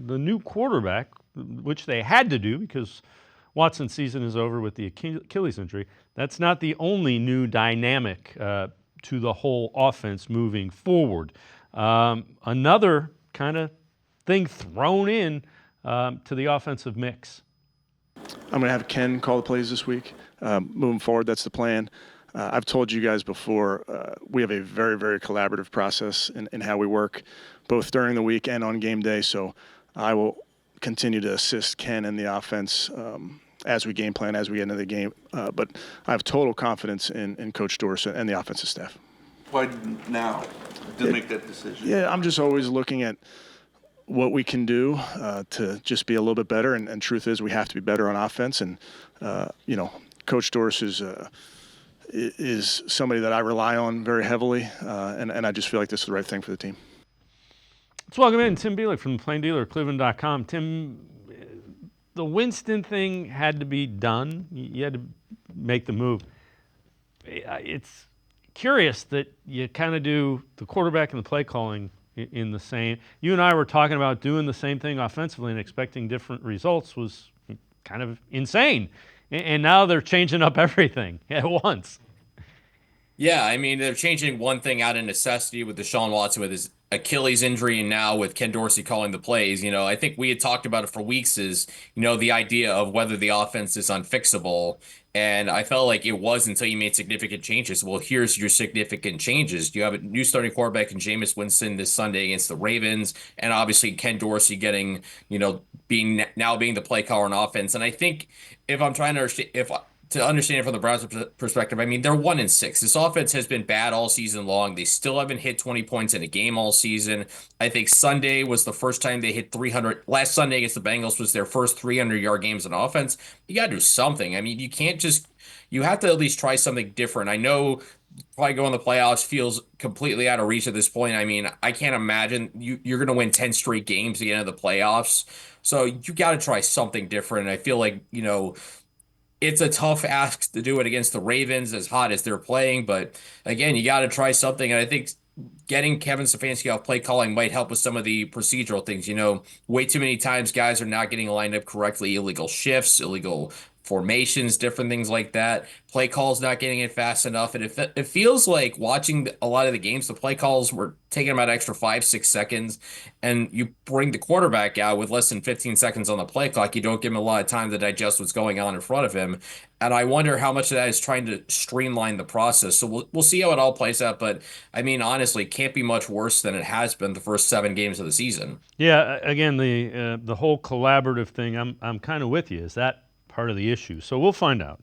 the new quarterback, which they had to do because Watson's season is over with the Achilles injury. That's not the only new dynamic to the whole offense moving forward. Another kind of thing thrown in to the offensive mix. I'm going to have Ken call the plays this week. Moving forward, that's the plan. I've told you guys before, we have a very, very collaborative process in how we work, both during the week and on game day. So I will continue to assist Ken in the offense as we game plan, as we get into the game. But I have total confidence in Coach Dorsey and the offensive staff. Why now to make that decision? Yeah, I'm just always looking at what we can do to just be a little bit better. And truth is, we have to be better on offense. And, Coach Dorsey is somebody that I rely on very heavily. And I just feel like this is the right thing for the team. Let's welcome in Tim Bielik from the Plain Dealer, cleveland.com. Tim, the Winston thing had to be done. You had to make the move. It's curious that you kind of do the quarterback and the play calling in the same. You and I were talking about doing the same thing offensively and expecting different results was kind of insane. And now they're changing up everything at once. Yeah, I mean, they're changing one thing out of necessity with Deshaun Watson with his Achilles injury and now with Ken Dorsey calling the plays. I think we had talked about it for weeks is, the idea of whether the offense is unfixable. And I felt like it was until you made significant changes. Well, here's your significant changes. You have a new starting quarterback in Jameis Winston this Sunday against the Ravens, and obviously Ken Dorsey getting, being the play caller on offense. And I think if I'm trying to understand it from the Browns perspective, I mean, they're 1-6. This offense has been bad all season long. They still haven't hit 20 points in a game all season. I think Sunday was the first time they hit 300. Last Sunday against the Bengals was their first 300-yard games in offense. You got to do something. I mean, you have to at least try something different. I know probably going to the playoffs feels completely out of reach at this point. I mean, I can't imagine you're going to win 10 straight games at the end of the playoffs. So you got to try something different. I feel like, it's a tough ask to do it against the Ravens as hot as they're playing. But again, you got to try something. And I think getting Kevin Stefanski off play calling might help with some of the procedural things. Way too many times guys are not getting lined up correctly, illegal shifts, illegal formations, different things like that. Play calls not getting it fast enough. And it feels like watching a lot of the games, the play calls were taking about extra 5-6 seconds. And you bring the quarterback out with less than 15 seconds on the play clock. You don't give him a lot of time to digest what's going on in front of him. And I wonder how much of that is trying to streamline the process. So we'll see how it all plays out. But I mean, honestly, it can't be much worse than it has been the first 7 games of the season. Yeah, again, the whole collaborative thing, I'm kind of with you. Is that part of the issue? So we'll find out.